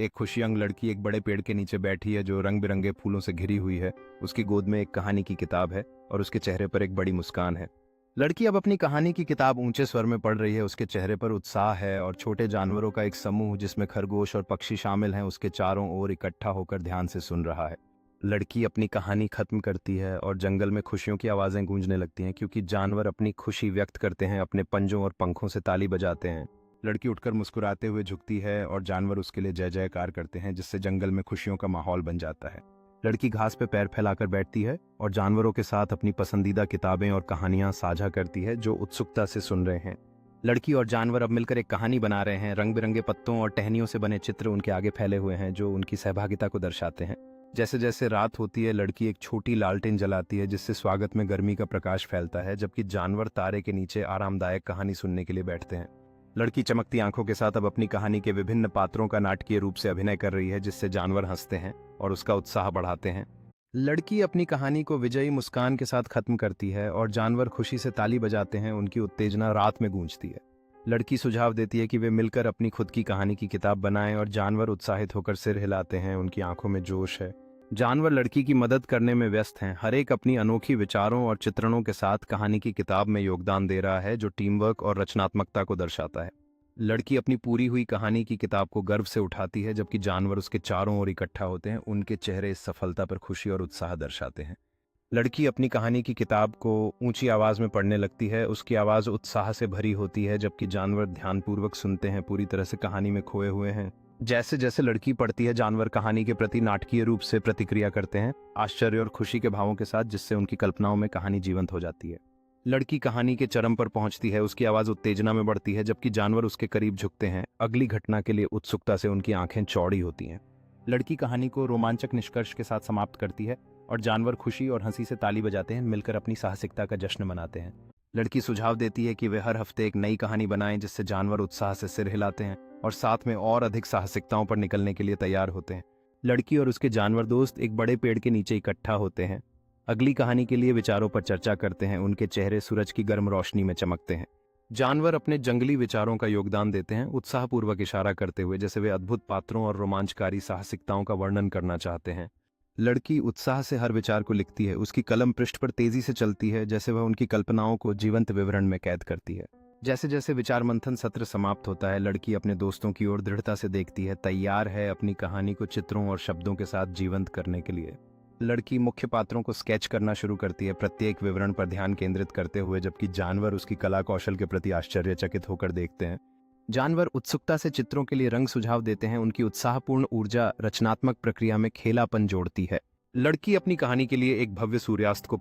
एक खुशयंग लड़की एक बड़े पेड़ के नीचे बैठी है जो रंग बिरंगे फूलों से घिरी हुई है। उसकी गोद में एक कहानी की किताब है और उसके चेहरे पर एक बड़ी मुस्कान है। लड़की अब अपनी कहानी की किताब ऊंचे स्वर में पढ़ रही है। उसके चेहरे पर उत्साह है और छोटे जानवरों का एक समूह जिसमें खरगोश और पक्षी शामिल हैं उसके चारों ओर इकट्ठा होकर ध्यान से सुन रहा है। लड़की अपनी कहानी खत्म करती है और जंगल में खुशियों की आवाजें गूंजने लगती हैं क्योंकि जानवर अपनी खुशी व्यक्त करते हैं, अपने पंजों और पंखों से ताली बजाते हैं। लड़की उठकर मुस्कुराते हुए झुकती है और जानवर उसके लिए जय जयकार करते हैं जिससे जंगल में खुशियों का माहौल बन जाता है। लड़की घास पे पैर फैलाकर बैठती है और जानवरों के साथ अपनी पसंदीदा किताबें और कहानियां साझा करती है जो उत्सुकता से सुन रहे हैं। लड़की और जानवर अब मिलकर एक कहानी बना रहे हैं। रंग बिरंगे पत्तों और टहनियों से बने चित्र उनके आगे फैले हुए हैं जो उनकी सहभागिता को दर्शाते हैं। जैसे जैसे रात होती है, लड़की एक छोटी लालटेन जलाती है जिससे स्वागत में गर्मी का प्रकाश फैलता है, जबकि जानवर तारे के नीचे आरामदायक कहानी सुनने के लिए बैठते हैं। लड़की चमकती आंखों के साथ अब अपनी कहानी के विभिन्न पात्रों का नाटकीय रूप से अभिनय कर रही है जिससे जानवर हंसते हैं और उसका उत्साह बढ़ाते हैं। लड़की अपनी कहानी को विजयी मुस्कान के साथ खत्म करती है और जानवर खुशी से ताली बजाते हैं। उनकी उत्तेजना रात में गूंजती है। लड़की सुझाव देती है कि वे मिलकर अपनी खुद की कहानी की किताब बनाएं और जानवर उत्साहित होकर सिर हिलाते हैं। उनकी आंखों में जोश है। जानवर लड़की की मदद करने में व्यस्त हैं। हर एक अपनी अनोखी विचारों और चित्रणों के साथ कहानी की किताब में योगदान दे रहा है जो टीम वर्क और रचनात्मकता को दर्शाता है। लड़की अपनी पूरी हुई कहानी की किताब को गर्व से उठाती है जबकि जानवर उसके चारों ओर इकट्ठा होते हैं। उनके चेहरे इस सफलता पर खुशी और उत्साह दर्शाते हैं। लड़की अपनी कहानी की किताब को ऊंची आवाज में पढ़ने लगती है। उसकी आवाज उत्साह से भरी होती है जबकि जानवर ध्यानपूर्वक सुनते हैं, पूरी तरह से कहानी में खोए हुए हैं। जैसे जैसे लड़की पढ़ती है, जानवर कहानी के प्रति नाटकीय रूप से प्रतिक्रिया करते हैं, आश्चर्य और खुशी के भावों के साथ, जिससे उनकी कल्पनाओं में कहानी जीवंत हो जाती है। लड़की कहानी के चरम पर पहुंचती है। उसकी आवाज उत्तेजना में बढ़ती है जबकि जानवर उसके करीब झुकते हैं। अगली घटना के लिए उत्सुकता से उनकी आंखें चौड़ी होती हैं। लड़की कहानी को रोमांचक निष्कर्ष के साथ समाप्त करती है और जानवर खुशी और हंसी से ताली बजाते हैं, मिलकर अपनी साहसिकता का जश्न मनाते हैं। लड़की सुझाव देती है कि वे हर हफ्ते एक नई कहानी बनाएं जिससे जानवर उत्साह से सिर हिलाते हैं और साथ में और अधिक साहसिकताओं पर निकलने के लिए तैयार होते हैं। लड़की और उसके जानवर दोस्त एक बड़े पेड़ के नीचे इकट्ठा होते हैं। अगली कहानी के लिए विचारों पर चर्चा करते हैं। उनके चेहरे सूरज की गर्म रोशनी में चमकते हैं। जानवर अपने जंगली विचारों का योगदान देते हैं, उत्साहपूर्वक इशारा करते हुए जैसे वे अद्भुत पात्रों और रोमांचकारी साहसिकताओं का वर्णन करना चाहते हैं। लड़की उत्साह से हर विचार को लिखती है। उसकी कलम पृष्ठ पर तेजी से चलती है जैसे वह उनकी कल्पनाओं को जीवंत विवरण में कैद करती है। जैसे जैसे विचार मंथन सत्र समाप्त होता है, लड़की अपने दोस्तों की ओर दृढ़ता से देखती है, तैयार है अपनी कहानी को चित्रों और शब्दों के साथ जीवंत करने के लिए। लड़की मुख्य पात्रों को स्केच करना शुरू करती है, प्रत्येक विवरण पर ध्यान केंद्रित करते हुए, जबकि जानवर उसकी कला कौशल के प्रति आश्चर्यचकित होकर देखते हैं। जानवर उत्सुकता से चित्रों के लिए रंग सुझाव देते हैं। उनकी उत्साहपूर्ण ऊर्जा रचनात्मक प्रक्रिया में खेलापन जोड़ती है। लड़की अपनी कहानी के लिए एक भव्य सूर्यास्त को